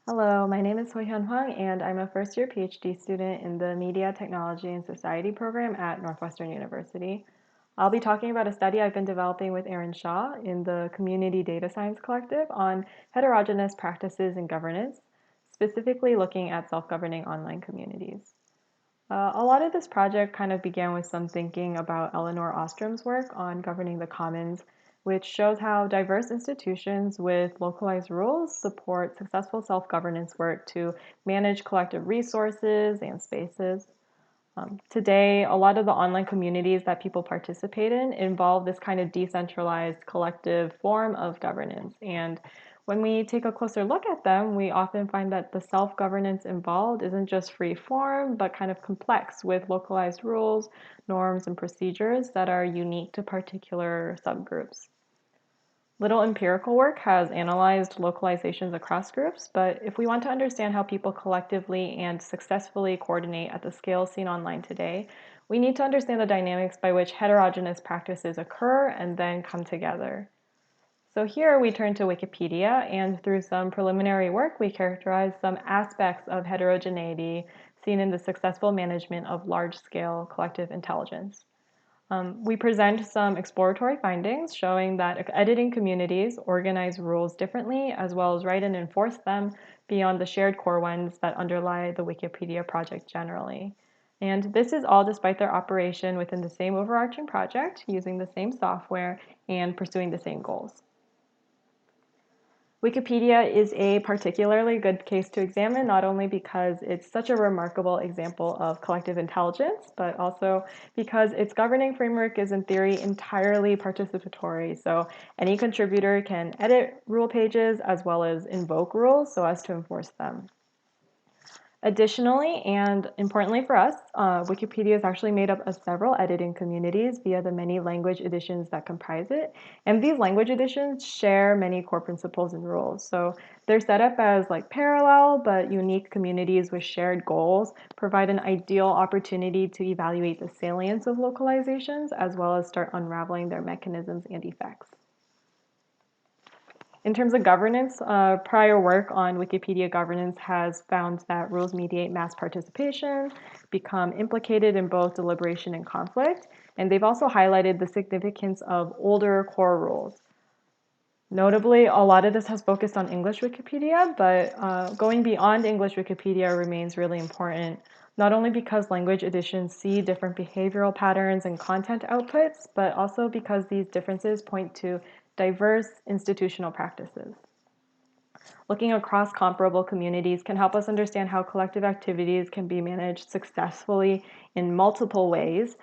Hello, my name is Sohyeon Hwang, and I'm a first-year PhD student in the Media, Technology, and Society program at Northwestern University. I'll be talking about a study I've been developing with Aaron Shaw in the Community Data Science Collective on heterogeneous practices in governance, specifically looking at self-governing online communities. A lot of this project kind of began with some thinking about Elinor Ostrom's work on governing the commons, which shows how diverse institutions with localized rules support successful self-governance work to manage collective resources and spaces. Today, a lot of the online communities that people participate in involve this kind of decentralized collective form of governance. And when we take a closer look at them, we often find that the self-governance involved isn't just free form, but kind of complex with localized rules, norms, and procedures that are unique to particular subgroups. Little empirical work has analyzed localizations across groups, but if we want to understand how people collectively and successfully coordinate at the scale seen online today, we need to understand the dynamics by which heterogeneous practices occur and then come together. So here we turn to Wikipedia, and through some preliminary work, we characterize some aspects of heterogeneity seen in the successful management of large-scale collective intelligence. We present some exploratory findings showing that editing communities organize rules differently, as well as write and enforce them beyond the shared core ones that underlie the Wikipedia project generally. And this is all despite their operation within the same overarching project, using the same software, and pursuing the same goals. Wikipedia is a particularly good case to examine, not only because it's such a remarkable example of collective intelligence, but also because its governing framework is in theory entirely participatory. So any contributor can edit rule pages as well as invoke rules so as to enforce them. Additionally, and importantly for us, Wikipedia is actually made up of several editing communities via the many language editions that comprise it. And these language editions share many core principles and rules. So they're set up as like parallel but unique communities with shared goals, provide an ideal opportunity to evaluate the salience of localizations as well as start unraveling their mechanisms and effects. In terms of governance, prior work on Wikipedia governance has found that rules mediate mass participation, become implicated in both deliberation and conflict, and they've also highlighted the significance of older core rules. Notably, a lot of this has focused on English Wikipedia, but going beyond English Wikipedia remains really important, not only because language editions see different behavioral patterns and content outputs, but also because these differences point to diverse institutional practices. Looking across comparable communities can help us understand how collective activities can be managed successfully in multiple ways,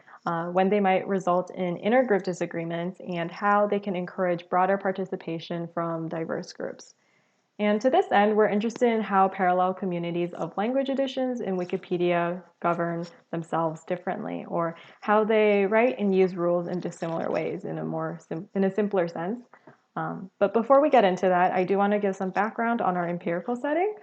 when they might result in intergroup disagreements, and how they can encourage broader participation from diverse groups. And to this end, we're interested in how parallel communities of language editions in Wikipedia govern themselves differently, or how they write and use rules in dissimilar ways in a simpler sense. But before we get into that, I do want to give some background on our empirical setting.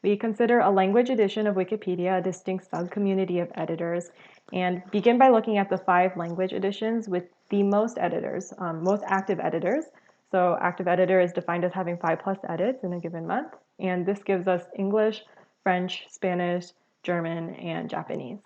We consider a language edition of Wikipedia a distinct subcommunity of editors, and begin by looking at the 5 language editions with the most editors, most active editors. So active editor is defined as having 5+ edits in a given month, and this gives us English, French, Spanish, German, and Japanese.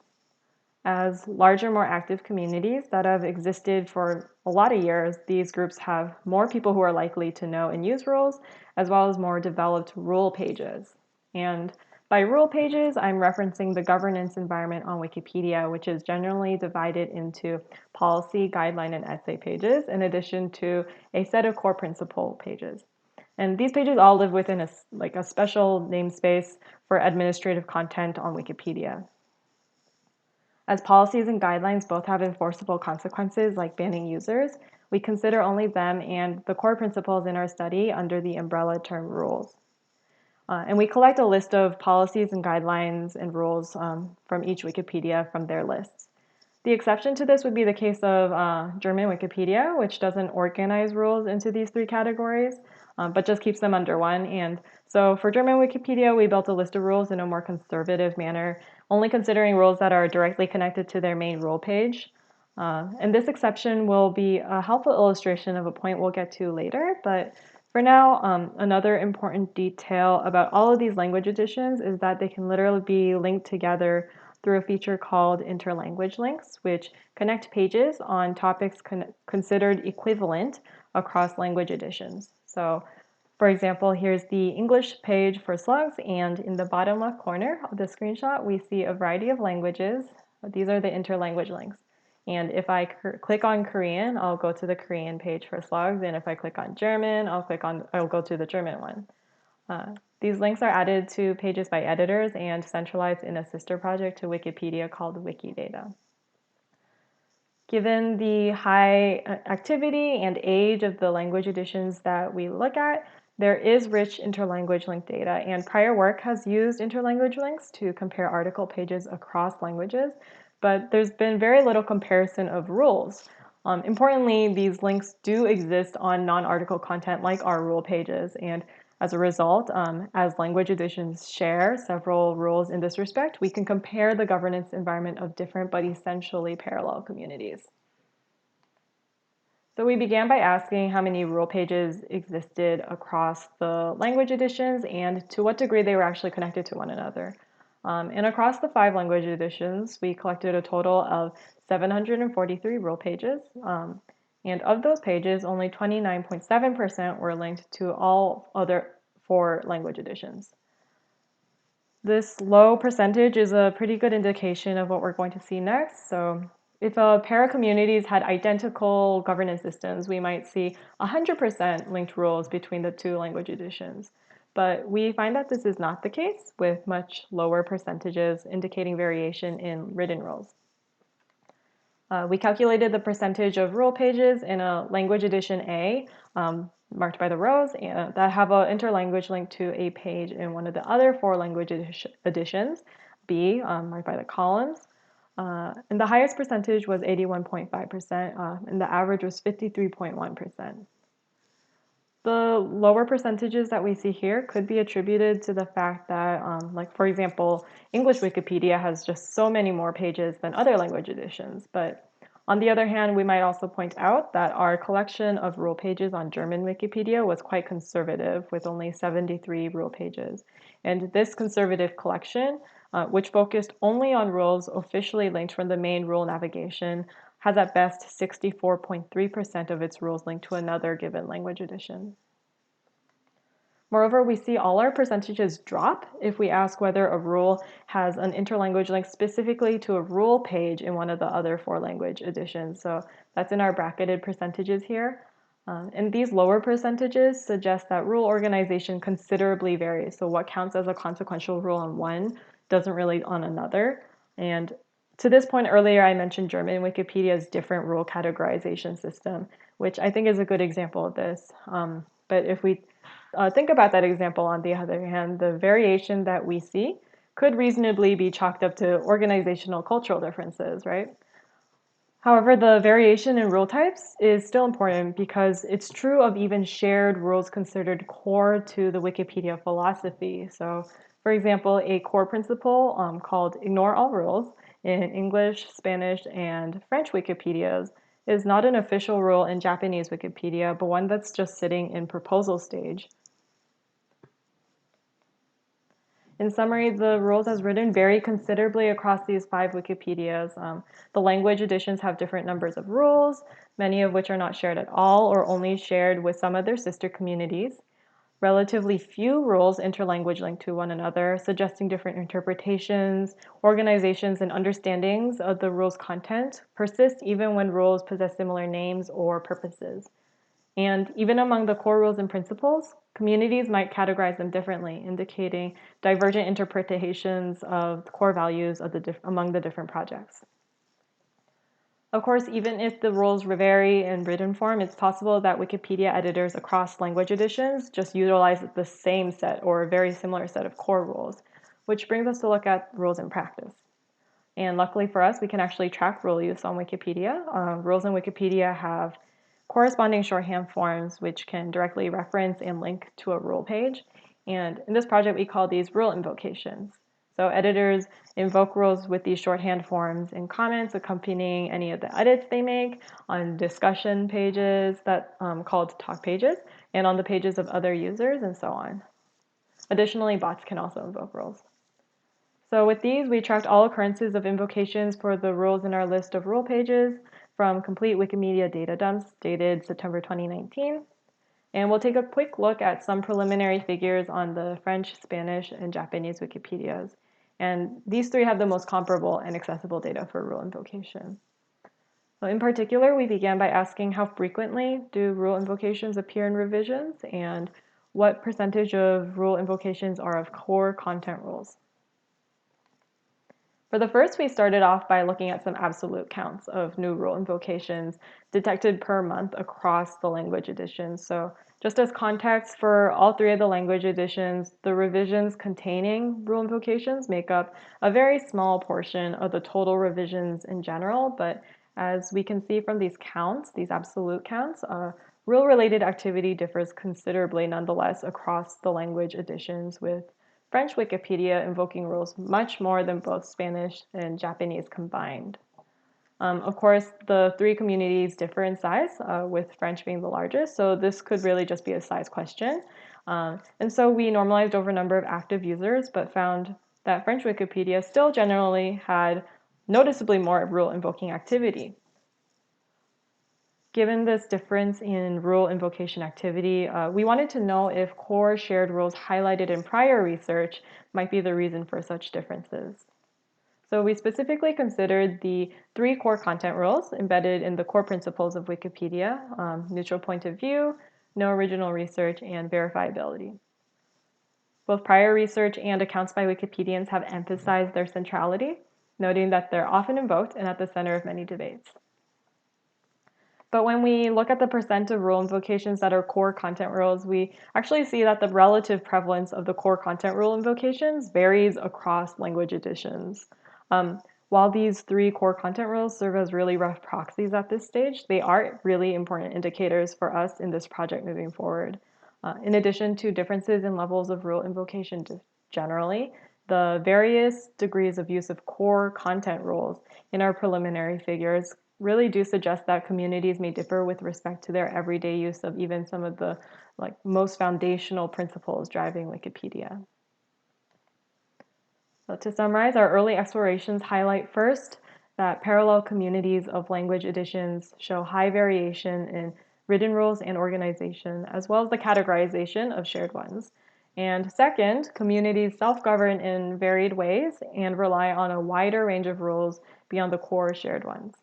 As larger, more active communities that have existed for a lot of years, these groups have more people who are likely to know and use rules, as well as more developed rule pages. And by rule pages, I'm referencing the governance environment on Wikipedia, which is generally divided into policy, guideline, and essay pages, in addition to a set of core principle pages. And these pages all live within a special namespace for administrative content on Wikipedia. As policies and guidelines both have enforceable consequences like banning users, we consider only them and the core principles in our study under the umbrella term rules. And we collect a list of policies and guidelines and rules from each Wikipedia from their lists. The exception to this would be the case of German Wikipedia, which doesn't organize rules into these 3 categories, but just keeps them under one. And so for German Wikipedia, we built a list of rules in a more conservative manner, only considering rules that are directly connected to their main rule page. And this exception will be a helpful illustration of a point we'll get to later, but For now, another important detail about all of these language editions is that they can literally be linked together through a feature called interlanguage links, which connect pages on topics considered equivalent across language editions. So, for example, here's the English page for slugs, and in the bottom left corner of the screenshot, we see a variety of languages. These are the interlanguage links. And if I click on Korean, I'll go to the Korean page for slugs. And if I click on German, I'll go to the German one. These links are added to pages by editors and centralized in a sister project to Wikipedia called Wikidata. Given the high activity and age of the language editions that we look at, there is rich interlanguage link data, and prior work has used interlanguage links to compare article pages across languages, but there's been very little comparison of rules. Importantly, these links do exist on non-article content like our rule pages, and as a result, as language editions share several rules in this respect, we can compare the governance environment of different but essentially parallel communities. So we began by asking how many rule pages existed across the language editions and to what degree they were actually connected to one another. And across the 5 language editions, we collected a total of 743 rule pages. And of those pages, only 29.7% were linked to all other 4 language editions. This low percentage is a pretty good indication of what we're going to see next. So if para communities had identical governance systems, we might see 100% linked rules between the 2 language editions. But we find that this is not the case, with much lower percentages indicating variation in written rules. We calculated the percentage of rule pages in a language edition A, marked by the rows, that have an interlanguage link to a page in one of the other 4 language editions, B, marked by the columns. And the highest percentage was 81.5%, and the average was 53.1%. The lower percentages that we see here could be attributed to the fact that, like for example, English Wikipedia has just so many more pages than other language editions. But on the other hand, we might also point out that our collection of rule pages on German Wikipedia was quite conservative, with only 73 rule pages. And this conservative collection, which focused only on rules officially linked from the main rule navigation, has at best 64.3% of its rules linked to another given language edition. Moreover, we see all our percentages drop if we ask whether a rule has an interlanguage link specifically to a rule page in one of the other 4 language editions. So that's in our bracketed percentages here. And these lower percentages suggest that rule organization considerably varies. So what counts as a consequential rule on one doesn't really on another. And to this point earlier, I mentioned German Wikipedia's different rule categorization system, which I think is a good example of this. But if we think about that example, on the other hand, the variation that we see could reasonably be chalked up to organizational cultural differences, right? However, the variation in rule types is still important because it's true of even shared rules considered core to the Wikipedia philosophy. So, for example, a core principle called ignore all rules in English, Spanish, and French Wikipedias is not an official rule in Japanese Wikipedia, but one that's just sitting in proposal stage. In summary, the rules as written vary considerably across these 5 Wikipedias. The language editions have different numbers of rules, many of which are not shared at all or only shared with some of their sister communities. Relatively few rules interlanguage link to one another, suggesting different interpretations, organizations, and understandings of the rule's content persist even when rules possess similar names or purposes. And even among the core rules and principles, communities might categorize them differently, indicating divergent interpretations of core values of among the different projects. Of course, even if the rules vary in written form, it's possible that Wikipedia editors across language editions just utilize the same set or a very similar set of core rules, which brings us to look at rules in practice. And luckily for us, we can actually track rule use on Wikipedia. Rules in Wikipedia have corresponding shorthand forms which can directly reference and link to a rule page. And in this project, we call these rule invocations. So editors invoke rules with these shorthand forms in comments accompanying any of the edits they make on discussion pages that called talk pages and on the pages of other users and so on. Additionally, bots can also invoke rules. So with these, we tracked all occurrences of invocations for the rules in our list of rule pages from complete Wikimedia data dumps dated September 2019. And we'll take a quick look at some preliminary figures on the French, Spanish, and Japanese Wikipedias. And these three have the most comparable and accessible data for rule invocation. So in particular, we began by asking how frequently do rule invocations appear in revisions and what percentage of rule invocations are of core content rules. For the first, we started off by looking at some absolute counts of new rule invocations detected per month across the language editions. So just as context for all three of the language editions, the revisions containing rule invocations make up a very small portion of the total revisions in general, but as we can see from these counts, these absolute counts, rule-related activity differs considerably nonetheless across the language editions, with French Wikipedia invoking rules much more than both Spanish and Japanese combined. Of course, the three communities differ in size, with French being the largest, so this could really just be a size question. And so we normalized over number of active users, but found that French Wikipedia still generally had noticeably more rule invoking activity. Given this difference in rule invocation activity, we wanted to know if core shared rules highlighted in prior research might be the reason for such differences. So we specifically considered the three core content rules embedded in the core principles of Wikipedia: neutral point of view, no original research, and verifiability. Both prior research and accounts by Wikipedians have emphasized their centrality, noting that they're often invoked and at the center of many debates. But when we look at the percent of rule invocations that are core content rules, we actually see that the relative prevalence of the core content rule invocations varies across language editions. While these three core content rules serve as really rough proxies at this stage, they are really important indicators for us in this project moving forward. In addition to differences in levels of rule invocation generally, the various degrees of use of core content rules in our preliminary figures really do suggest that communities may differ with respect to their everyday use of even some of the most foundational principles driving Wikipedia. So to summarize, our early explorations highlight first that parallel communities of language editions show high variation in written rules and organization, as well as the categorization of shared ones. And second, communities self-govern in varied ways and rely on a wider range of rules beyond the core shared ones.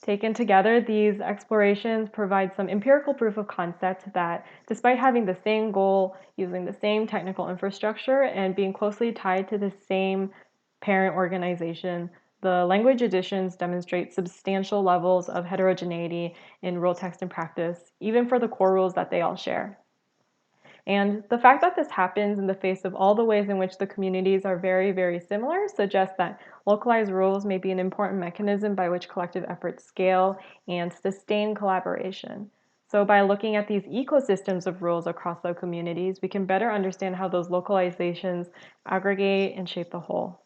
Taken together, these explorations provide some empirical proof of concept that despite having the same goal, using the same technical infrastructure, and being closely tied to the same parent organization, the language editions demonstrate substantial levels of heterogeneity in rule text and practice, even for the core rules that they all share. And the fact that this happens in the face of all the ways in which the communities are very, very similar suggests that localized rules may be an important mechanism by which collective efforts scale and sustain collaboration. So by looking at these ecosystems of rules across the communities, we can better understand how those localizations aggregate and shape the whole.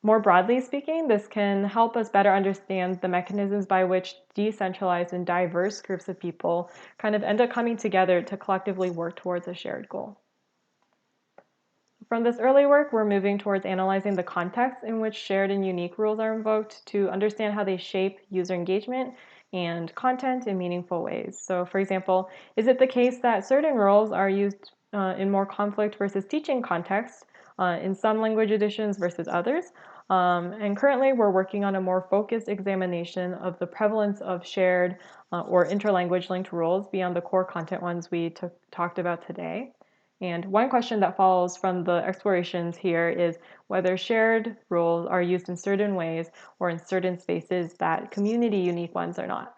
More broadly speaking, this can help us better understand the mechanisms by which decentralized and diverse groups of people kind of end up coming together to collectively work towards a shared goal. From this early work, we're moving towards analyzing the context in which shared and unique rules are invoked to understand how they shape user engagement and content in meaningful ways. So for example, is it the case that certain rules are used in more conflict versus teaching contexts in some language editions versus others? And currently we're working on a more focused examination of the prevalence of shared or interlanguage linked rules beyond the core content ones we talked about today. And one question that follows from the explorations here is whether shared rules are used in certain ways or in certain spaces that community unique ones are not.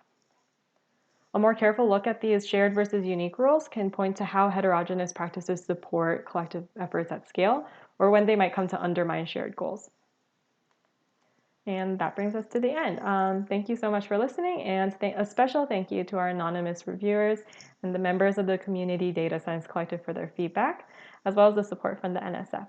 A more careful look at these shared versus unique rules can point to how heterogeneous practices support collective efforts at scale, or when they might come to undermine shared goals. And that brings us to the end. Thank you so much for listening, and a special thank you to our anonymous reviewers and the members of the Community Data Science Collective for their feedback, as well as the support from the NSF.